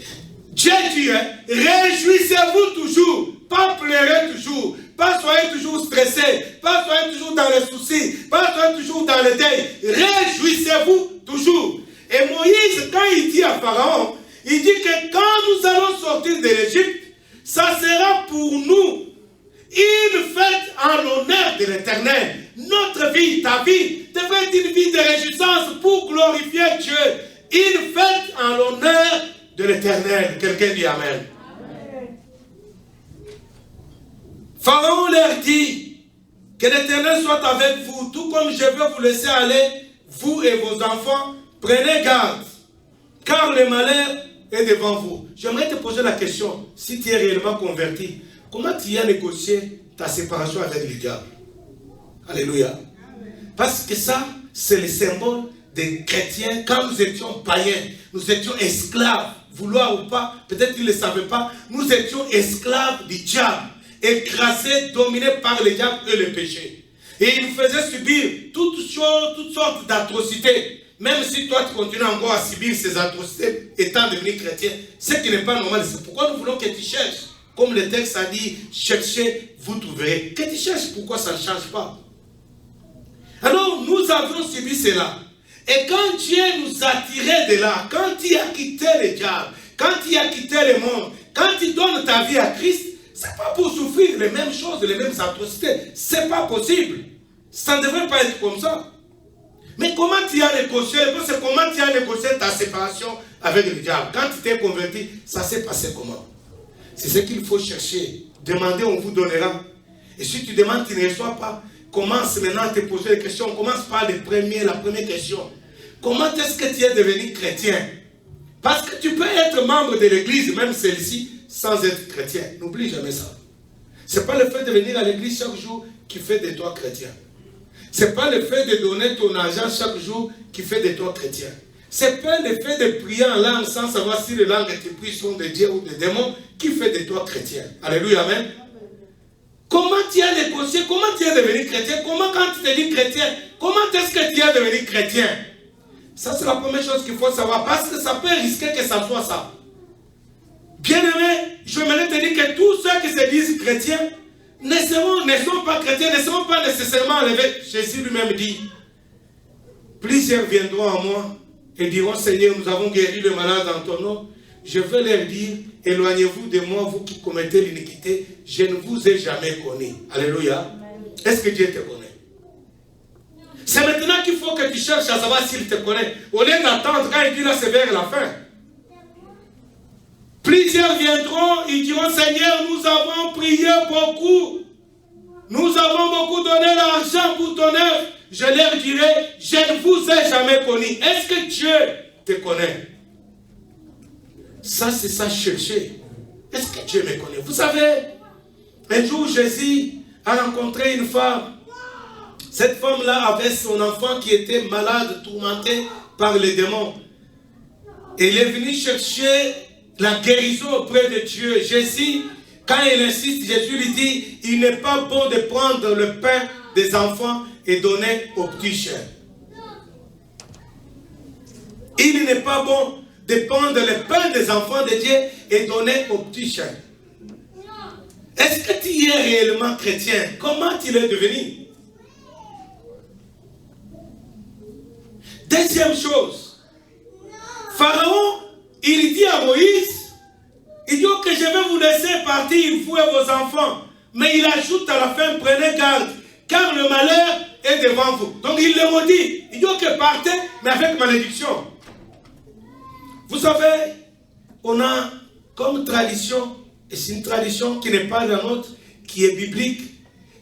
Speaker 1: Dieu dit, réjouissez-vous toujours. Pas pleurer toujours. Pas soyez toujours stressé. Pas soyez toujours dans les soucis. Pas soyez toujours dans le deuil. Réjouissez-vous toujours. Et Moïse, quand il dit à Pharaon, il dit que quand nous allons sortir de l'Égypte, ça sera pour nous une fête en l'honneur de l'Éternel. Notre vie, ta vie, devrait être une vie de réjouissance pour glorifier Dieu. Une fête en l'honneur de l'Éternel. Quelqu'un dit Amen. Amen. Pharaon leur dit que l'Éternel soit avec vous, tout comme je vais vous laisser aller, vous et vos enfants, prenez garde, car le malheur est devant vous. J'aimerais te poser la question, si tu es réellement converti, comment tu as négocié ta séparation avec le diable? Alléluia. Parce que ça, c'est le symbole des chrétiens. Quand nous étions païens, nous étions esclaves, vouloir ou pas, peut-être qu'ils ne le savaient pas, nous étions esclaves du diable, écrasés, dominés par le diable et le péché. Et il nous faisait subir toutes sortes d'atrocités. même si toi tu continues encore à subir ces atrocités étant devenu chrétien, ce qui n'est pas normal. C'est pourquoi nous voulons que tu cherches. Comme le texte a dit, cherchez, vous trouverez. Que tu cherches, pourquoi ça ne change pas? Alors, nous avons subi cela. Et quand Dieu nous a tirés de là, quand il a quitté le diable, quand il a quitté le monde, quand tu donnes ta vie à Christ, ce n'est pas pour souffrir les mêmes choses, les mêmes atrocités. Ce n'est pas possible. Ça ne devrait pas être comme ça. Mais comment tu as négocié, comment tu as négocié ta séparation avec le diable? Quand tu t'es converti, ça s'est passé comment? C'est ce qu'il faut chercher. Demandez, on vous donnera. Et si tu demandes, tu ne reçois pas. Commence maintenant à te poser des questions. Commence par la première question. Comment est-ce que tu es devenu chrétien? Parce que tu peux être membre de l'église, même celle-ci, sans être chrétien. N'oublie jamais ça. Ce n'est pas le fait de venir à l'église chaque jour qui fait de toi chrétien. Ce n'est pas le fait de donner ton argent chaque jour qui fait de toi chrétien. Ce n'est pas le fait de prier en langue sans savoir si les langues que tu pries sont de Dieu ou des démons qui fait de toi chrétien. Alléluia, amen. Comment tu as négocié? Comment tu es devenu chrétien? Comment quand tu te dis chrétien? Comment est-ce que tu es devenu chrétien? Ça, c'est la première chose qu'il faut savoir. Parce que ça peut risquer que ça soit ça. Bien-aimé, je voudrais te dire que tous ceux qui se disent chrétiens ne sont pas chrétiens, ne seront pas nécessairement enlevés. Jésus lui-même dit, plusieurs viendront à moi et diront, Seigneur, nous avons guéri le malade en ton nom. Je veux leur dire, éloignez-vous de moi, vous qui commettez l'iniquité, je ne vous ai jamais connu. Alléluia. Est-ce que Dieu te connaît? C'est maintenant qu'il faut que tu cherches à savoir s'il te connaît. Au lieu d'attendre, quand il dit là, c'est vers la fin. Plusieurs viendront, ils diront, Seigneur, nous avons prié beaucoup. Nous avons beaucoup donné l'argent pour ton œuvre. Je leur dirai, je ne vous ai jamais connu. Est-ce que Dieu te connaît? Ça, c'est ça, chercher. Est-ce que Dieu me connaît? Vous savez, un jour, Jésus a rencontré une femme. Cette femme-là avait son enfant qui était malade, tourmenté par les démons. Et il est venu chercher la guérison auprès de Dieu. Jésus, quand il insiste, Jésus lui dit, il n'est pas bon de prendre le pain des enfants et donner aux petits chiens. Il n'est pas bon de prendre le pain des enfants de Dieu et donner aux petits chiens. Est-ce que tu es réellement chrétien? Comment tu l'es devenu? Deuxième chose, Pharaon, il dit à Moïse, il dit que je vais vous laisser partir, vous et vos enfants. Mais il ajoute à la fin, prenez garde, car le malheur est devant vous. Donc il le maudit. Il dit que partez, mais avec malédiction. Vous savez, on a comme tradition, et c'est une tradition qui n'est pas la nôtre, qui est biblique,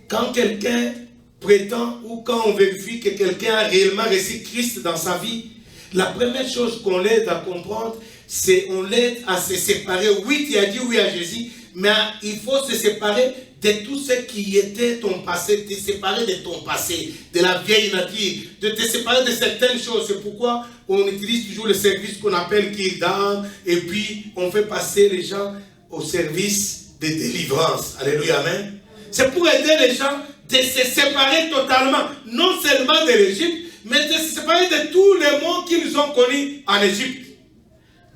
Speaker 1: quand quelqu'un prétend ou quand on vérifie que quelqu'un a réellement reçu Christ dans sa vie, la première chose qu'on l'aide à comprendre, c'est on l'aide à se séparer. Oui, tu as dit oui à Jésus, mais il faut se séparer de tout ce qui était ton passé, te séparer de ton passé, de la vieille nature, de te séparer de certaines choses. C'est pourquoi on utilise toujours le service qu'on appelle Kirdam, et puis on fait passer les gens au service de délivrance. Alléluia, amen. C'est pour aider les gens de se séparer totalement, non seulement de l'Égypte, mais de se séparer de tous les mondes qu'ils ont connus en Égypte.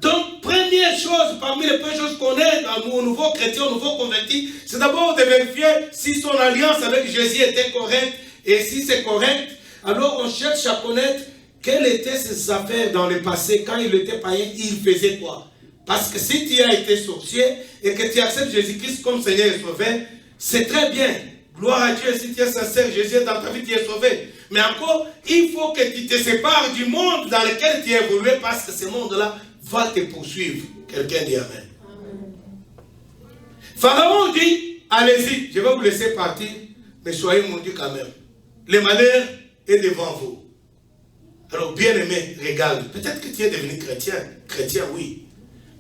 Speaker 1: Donc, première chose, parmi les premières choses qu'on aide aux nouveaux chrétiens, aux nouveaux convertis, c'est d'abord de vérifier si son alliance avec Jésus était correcte. Et si c'est correct, alors on cherche à connaître quelles étaient ses affaires dans le passé. Quand il était païen, il faisait quoi? Parce que si tu as été sorcier et que tu acceptes Jésus-Christ comme Seigneur et Sauveur, c'est très bien. Gloire à Dieu, si tu es sincère, Jésus est dans ta vie, tu es sauvé. Mais encore, il faut que tu te sépares du monde dans lequel tu as évolué parce que ce monde-là va te poursuivre. Quelqu'un dit Amen. Pharaon dit, allez-y, je vais vous laisser partir, mais soyez mon Dieu quand même. Le malheur est devant vous. Alors, bien-aimé, regarde, peut-être que tu es devenu chrétien. Chrétien, oui.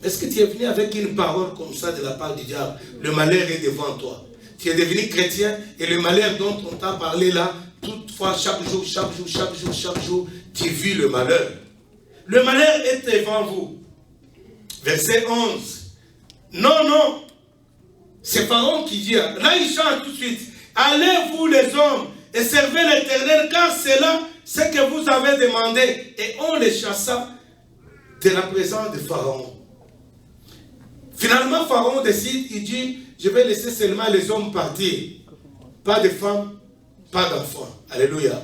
Speaker 1: Est-ce que tu es venu avec une parole comme ça de la part du diable? Le malheur est devant toi. Tu es devenu chrétien et le malheur dont on t'a parlé là, toutefois, chaque jour, tu vis le malheur. Le malheur est devant vous. Verset 11. Non, c'est Pharaon qui dit, là il chante tout de suite, allez vous les hommes et servez l'Éternel, car cela, ce que vous avez demandé. Et on les chassa de la présence de Pharaon. Finalement, Pharaon décide, il dit, je vais laisser seulement les hommes partir. Pas de femmes, pas d'enfants. Alléluia.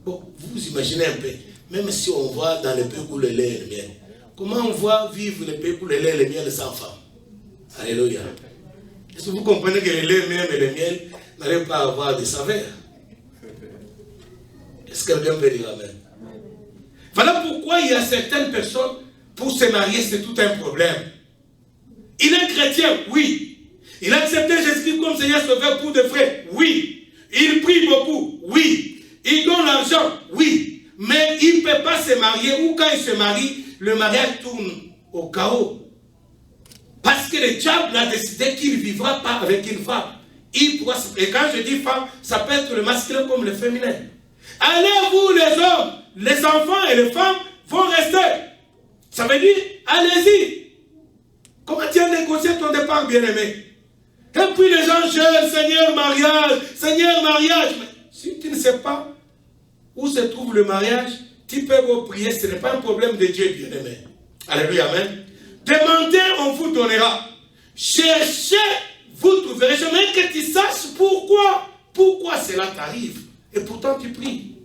Speaker 1: Bon, vous imaginez un peu, même si on voit dans les pays où le lait et le miel, comment on voit vivre les pays où le lait et le miel sans femmes? Alléluia. Est-ce que vous comprenez que le lait même et le miel n'arrivent pas à avoir de saveur? Est-ce que quelqu'un peut dire amen? Voilà pourquoi il y a certaines personnes, pour se marier, c'est tout un problème. Il est chrétien, oui. Il a accepté Jésus-Christ comme Seigneur Sauveur pour de vrai, oui. Il prie beaucoup, oui. Il donne l'argent, oui. Mais il ne peut pas se marier, ou quand il se marie, le mariage tourne au chaos. Parce que le diable a décidé qu'il ne vivra pas avec une femme. Et quand je dis femme, ça peut être le masculin comme le féminin. Allez vous les hommes, les enfants et les femmes vont rester. Ça veut dire, allez-y. Comment tu as négocié ton départ, bien-aimé? Et puis les gens jeunes, Seigneur mariage, Seigneur mariage. Mais si tu ne sais pas où se trouve le mariage, tu peux vous prier, ce n'est pas un problème de Dieu, bien-aimé. Alléluia, amen. Demandez, on vous donnera. Cherchez, vous trouverez. J'aimerais que tu saches pourquoi. Pourquoi cela t'arrive. Et pourtant tu pries.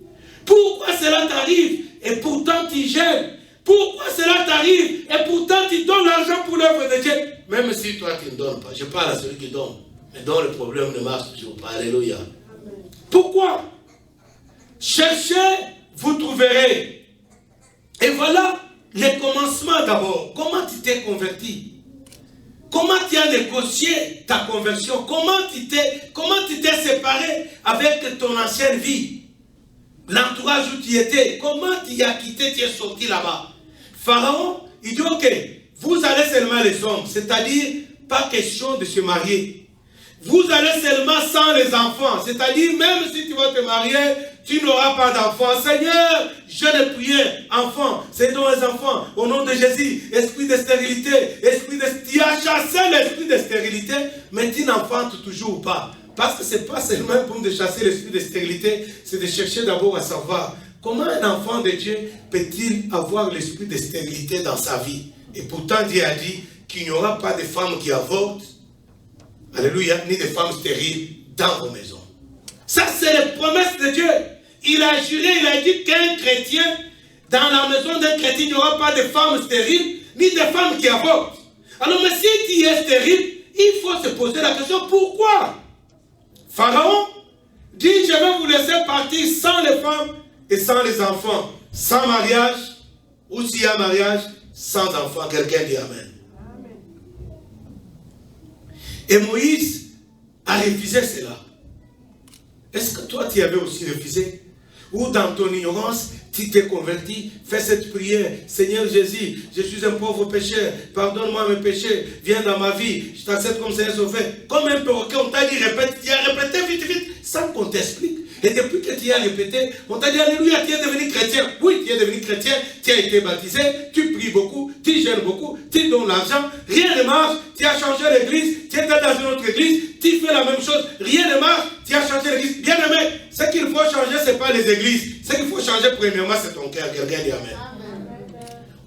Speaker 1: Pourquoi cela t'arrive. Et pourtant tu gênes. Pourquoi cela t'arrive. Et pourtant tu donnes l'argent pour l'œuvre de Dieu. Même si toi tu ne donnes pas. Je parle à celui qui donne. Mais dont le problème ne marche toujours pas. Alléluia. Pourquoi? Cherchez, vous trouverez. Et voilà les commencements d'abord. Comment tu t'es converti? Comment tu as négocié ta conversion? Comment tu t'es séparé avec ton ancienne vie? L'entourage où tu étais, comment tu as quitté, tu es sorti là-bas? Pharaon, il dit, ok, vous allez seulement les hommes, c'est-à-dire pas question de se marier. Vous allez seulement sans les enfants, c'est-à-dire même si tu vas te marier, tu n'auras pas d'enfants. Seigneur, je ne prie, enfants, c'est dans les enfants, au nom de Jésus, esprit de stérilité, tu as chassé l'esprit de stérilité, mais tu n'enfantes toujours pas. Parce que ce n'est pas seulement pour de chasser l'esprit de stérilité, c'est de chercher d'abord à savoir comment un enfant de Dieu peut-il avoir l'esprit de stérilité dans sa vie. Et pourtant Dieu a dit qu'il n'y aura pas de femmes qui avortent, alléluia, ni de femmes stériles dans vos maisons. Ça, c'est la promesse de Dieu. Il a juré, il a dit qu'un chrétien, dans la maison d'un chrétien, il n'y aura pas de femmes stériles, ni de femmes qui avortent. Alors, mais si tu es stérile, il faut se poser la question, pourquoi? Pharaon dit, je vais vous laisser partir sans les femmes et sans les enfants, sans mariage, ou s'il y a mariage, sans enfants. Quelqu'un dit amen. Et Moïse a refusé cela. Est-ce que toi, tu avais aussi refusé? Ou dans ton ignorance, tu t'es converti, fais cette prière. Seigneur Jésus, je suis un pauvre pécheur, pardonne-moi mes péchés, viens dans ma vie, je t'accepte comme Seigneur Sauveur. Comme un perroquet, on t'a dit répète, tu as répété vite, sans qu'on t'explique. Et depuis que tu as répété, on t'a dit alléluia, tu es devenu chrétien. Oui, tu es devenu chrétien, tu as été baptisé, tu pries beaucoup, tu jeûnes beaucoup, tu donnes l'argent, rien ne marche, tu as changé l'église, tu es dans une autre église, tu fais la même chose, rien ne marche, tu as changé l'église. Bien aimé, ce qu'il faut changer, ce n'est pas les églises. Ce qu'il faut changer premièrement, c'est ton cœur. Quelqu'un dit amen.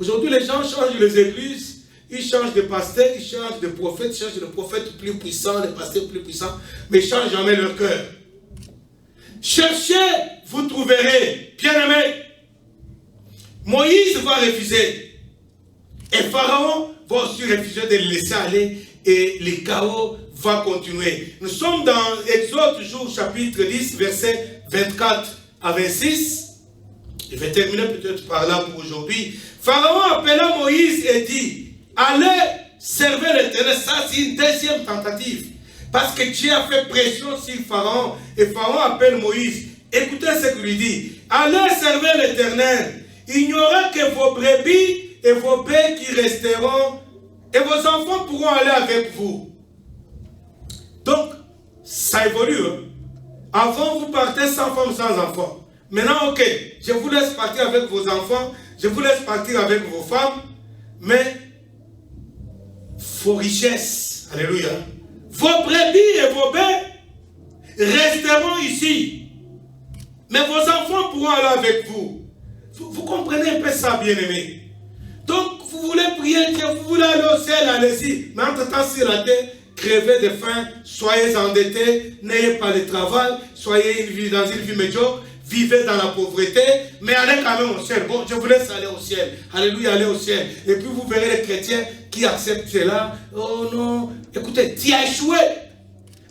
Speaker 1: Aujourd'hui, les gens changent les églises, ils changent de pasteur, ils changent de prophète, ils changent de prophète plus puissant, de pasteur plus puissant, mais ils ne changent jamais leur cœur. Cherchez, vous trouverez. Bien-aimé, Moïse va refuser. Et Pharaon va aussi refuser de le laisser aller. Et le chaos va continuer. Nous sommes dans Exode, toujours chapitre 10, verset 24 à 26. Je vais terminer peut-être par là pour aujourd'hui. Pharaon appela Moïse et dit, allez servir l'Éternel. Ça, c'est une deuxième tentative. Parce que Dieu a fait pression sur Pharaon. Et Pharaon appelle Moïse. Écoutez ce qu'il lui dit. Allez servir l'Éternel. Il n'y aura que vos brebis et vos bêtes qui resteront. Et vos enfants pourront aller avec vous. Donc, ça évolue. Hein? Avant, vous partez sans femme, sans enfants. Maintenant, ok, je vous laisse partir avec vos enfants. Je vous laisse partir avec vos femmes. Mais, vos richesses. Alléluia. Vos brebis et vos bêtes resteront ici. Mais vos enfants pourront aller avec vous. Vous comprenez un peu ça, bien-aimés. Donc, vous voulez prier Dieu, vous voulez aller au ciel, allez-y. Mais entre-temps, sur la terre, crevez de faim, soyez endettés, n'ayez pas de travail, soyez dans une vie médiocre, vivez dans la pauvreté, mais allez quand même au ciel. Bon, je vous laisse aller au ciel. Alléluia, allez au ciel. Et puis vous verrez les chrétiens qui acceptent cela. Oh non, écoutez, tu as échoué.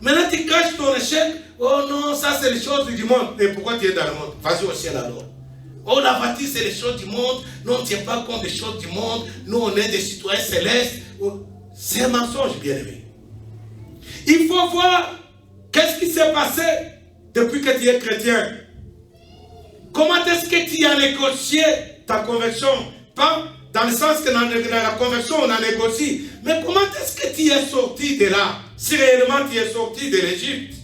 Speaker 1: Maintenant tu caches ton échec. Oh non, ça c'est les choses du monde. Et pourquoi tu es dans le monde? Vas-y au ciel alors. Oh, la bâtisse, c'est les choses du monde. Nous, on ne tient pas compte des choses du monde. Nous, on est des citoyens célestes. C'est un mensonge, bien-aimé. Il faut voir qu'est-ce qui s'est passé depuis que tu es chrétien. Comment est-ce que tu as négocié ta conversion? Pas dans le sens que dans la conversion, on a négocié. Mais comment est-ce que tu es sorti de là? Si réellement tu es sorti de l'Égypte.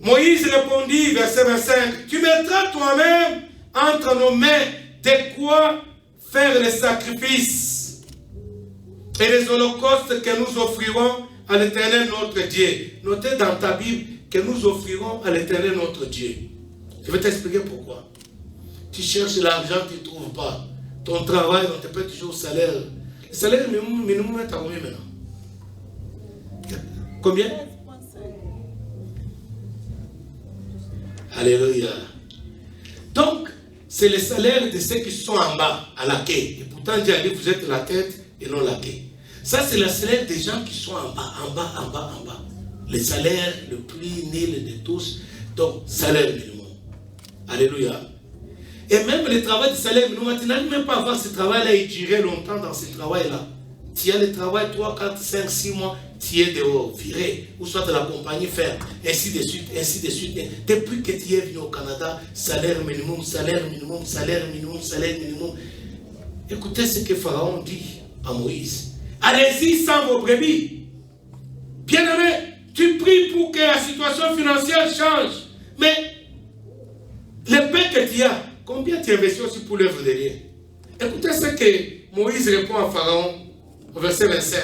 Speaker 1: Moïse répondit, verset 25, tu mettras toi-même entre nos mains de quoi faire les sacrifices et les holocaustes que nous offrirons à l'Éternel notre Dieu. Notez dans ta Bible que nous offrirons à l'Éternel notre Dieu. Je vais t'expliquer pourquoi. Tu cherches l'argent, tu ne trouves pas. Ton travail, on te paie toujours le salaire. Le salaire minimum est à combien maintenant? Combien? Alléluia. Donc, c'est le salaire de ceux qui sont en bas, à la quai. Et pourtant, Dieu a dit, vous êtes la tête et non la quai. Ça, c'est le salaire des gens qui sont en bas, en bas, en bas, en bas. Le salaire le plus nul de tous. Donc, salaire minimum. Alléluia. Et même le travail du salaire minimum, tu n'arrives même pas à voir ce travail-là et durer longtemps dans ce travail-là. Tu as le travail 3, 4, 5, 6 mois, tu es dehors, viré, ou soit de la compagnie ferme, ainsi de suite, ainsi de suite. Depuis que tu es venu au Canada, salaire minimum, salaire minimum, salaire minimum, salaire minimum. Écoutez ce que Pharaon dit à Moïse. Allez-y sans vos brebis. Bien-aimé, tu pries pour que la situation financière change. Mais le pain que tu as, combien tu investis aussi pour l'œuvre de Dieu? Écoutez ce que Moïse répond à Pharaon au verset 25.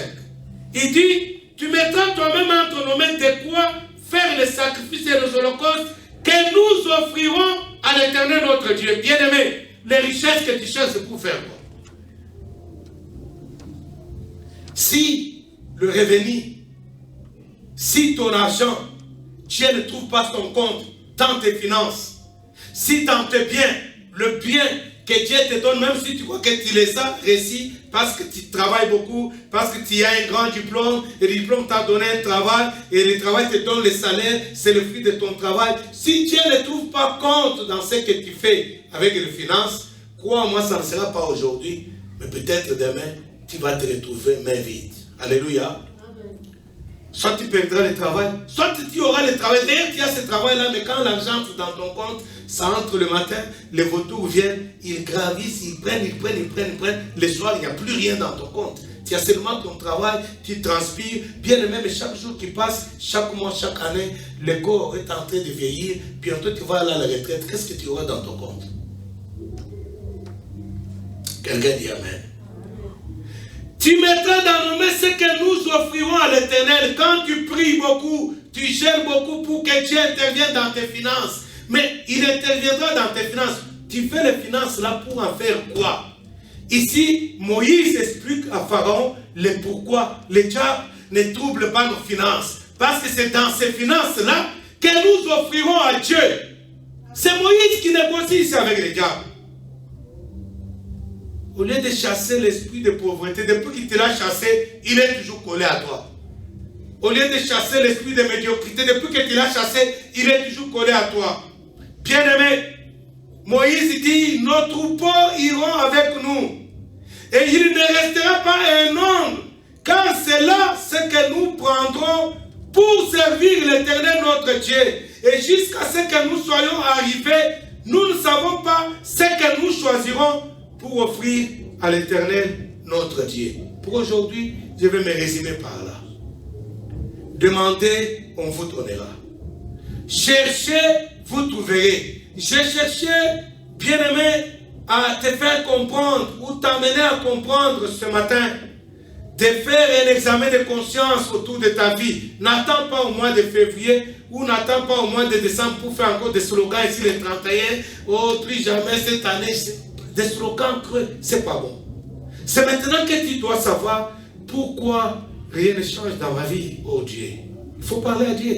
Speaker 1: Il dit, tu mettras toi-même entre nos mains de quoi faire les sacrifices et les holocaustes que nous offrirons à l'Éternel notre Dieu. Bien-aimé, les richesses que tu cherches, c'est pour faire quoi? Si le revenu, si ton argent, Dieu ne trouve pas son compte dans tes finances, si dans tes biens, le bien que Dieu te donne, même si tu crois que tu les as réussi parce que tu travailles beaucoup, parce que tu as un grand diplôme, et le diplôme t'a donné un travail, et le travail te donne le salaire, c'est le fruit de ton travail. Si Dieu ne trouve pas compte dans ce que tu fais avec les finances, crois-moi, ça ne sera pas aujourd'hui, mais peut-être demain, tu vas te retrouver main vide. Alléluia. Soit tu perdras le travail, soit tu auras le travail. D'ailleurs, tu as ce travail-là, mais quand l'argent entre dans ton compte, ça entre le matin, les vautours viennent, ils gravissent, ils prennent. Le soir, il n'y a plus rien dans ton compte. Tu as seulement ton travail, tu transpires. Bien aimé, mais chaque jour qui passe, chaque mois, chaque année, le corps est en train de vieillir. Bientôt, tu vas aller à la retraite. Qu'est-ce que tu auras dans ton compte? Quelqu'un dit Amen. Tu mettras dans nos mains ce que nous offrirons à l'Éternel. Quand tu pries beaucoup, tu gères beaucoup pour que Dieu intervienne dans tes finances. Mais il interviendra dans tes finances. Tu fais les finances là pour en faire quoi? Ici, Moïse explique à Pharaon le pourquoi. Le diable ne trouble pas nos finances. Parce que c'est dans ces finances-là que nous offrirons à Dieu. C'est Moïse qui négocie ici avec le diable. Au lieu de chasser l'esprit de pauvreté, depuis qu'il te l'a chassé, il est toujours collé à toi. Au lieu de chasser l'esprit de médiocrité, depuis qu'il te l'a chassé, il est toujours collé à toi. Bien-aimé, Moïse dit, nos troupeaux iront avec nous. Et il ne restera pas un nombre, car c'est là ce que nous prendrons pour servir l'Éternel notre Dieu. Et jusqu'à ce que nous soyons arrivés, nous ne savons pas ce que nous choisirons pour offrir à l'Éternel notre Dieu. Pour aujourd'hui, je vais me résumer par là. Demandez, on vous donnera. Cherchez, vous trouverez. J'ai cherché, bien-aimé, à te faire comprendre ou t'amener à comprendre ce matin de faire un examen de conscience autour de ta vie. N'attends pas au mois de février ou n'attends pas au mois de décembre pour faire encore des slogans ici le 31. Oh, plus jamais cette année. Des slogans creux, c'est pas bon. C'est maintenant que tu dois savoir pourquoi rien ne change dans ma vie. Oh Dieu, il faut parler à Dieu.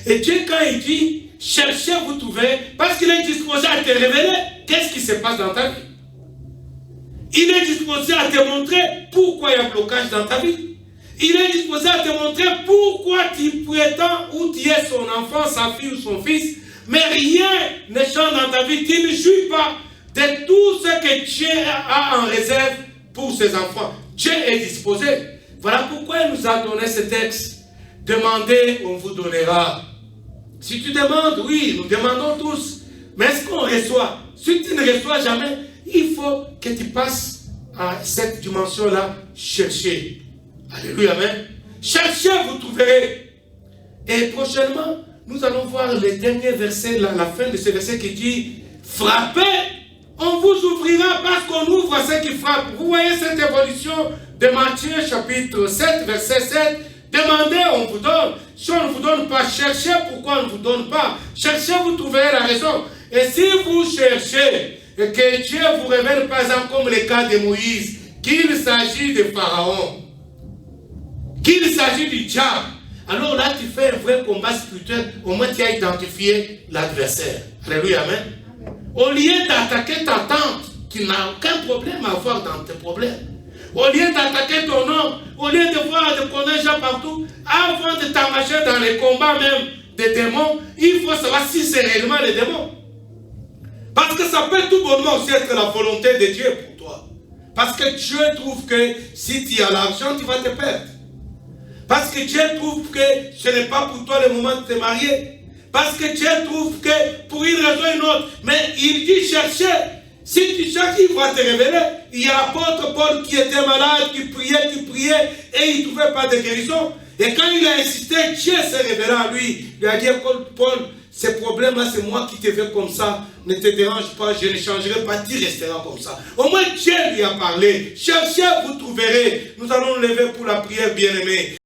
Speaker 1: Et Dieu, quand il dit, cherchez, vous trouverez, parce qu'il est disposé à te révéler qu'est-ce qui se passe dans ta vie. Il est disposé à te montrer pourquoi il y a un blocage dans ta vie. Il est disposé à te montrer pourquoi tu prétends ou tu es son enfant, sa fille ou son fils, mais rien ne change dans ta vie. Tu ne jouis pas de tout ce que Dieu a en réserve pour ses enfants. Dieu est disposé. Voilà pourquoi il nous a donné ce texte. Demandez, on vous donnera. Si tu demandes, oui, nous demandons tous. Mais est-ce qu'on reçoit? Si tu ne reçois jamais, il faut que tu passes à cette dimension-là, chercher. Alléluia, amen. Cherchez, vous trouverez. Et prochainement, nous allons voir le dernier verset, la fin de ce verset qui dit, frappez, on vous ouvrira parce qu'on ouvre à ceux qui frappent. Vous voyez cette évolution de Matthieu chapitre 7, verset 7. Demandez, on vous donne. Si on ne vous donne pas, cherchez pourquoi on ne vous donne pas. Cherchez, vous trouverez la raison. Et si vous cherchez, et que Dieu vous révèle par exemple comme le cas de Moïse, qu'il s'agit de Pharaon, qu'il s'agit du diable, alors là tu fais un vrai combat spirituel, au moins tu as identifié l'adversaire. Alléluia, amen. Au lieu d'attaquer ta tante, qui n'a aucun problème à avoir dans tes problèmes, au lieu d'attaquer ton homme, au lieu de voir des connaître gens partout, avant de t'engager dans les combats même des démons, il faut savoir si c'est réellement les démons. Parce que ça peut tout bonnement aussi être la volonté de Dieu pour toi. Parce que Dieu trouve que si tu as l'argent, tu vas te perdre. Parce que Dieu trouve que ce n'est pas pour toi le moment de te marier. Parce que Dieu trouve que pour une raison ou une autre. Mais il dit chercher. Si tu cherches, il va te révéler. Il y a l'apôtre Paul qui était malade, qui priait, et il ne trouvait pas de guérison. Et quand il a insisté, Dieu s'est révélé à lui. Il a dit, Paul, ces problèmes-là, c'est moi qui te veux comme ça. Ne te dérange pas, je ne changerai pas, tu resteras comme ça. Au moins, Dieu lui a parlé. Cherchez, vous trouverez. Nous allons nous lever pour la prière, bien-aimée.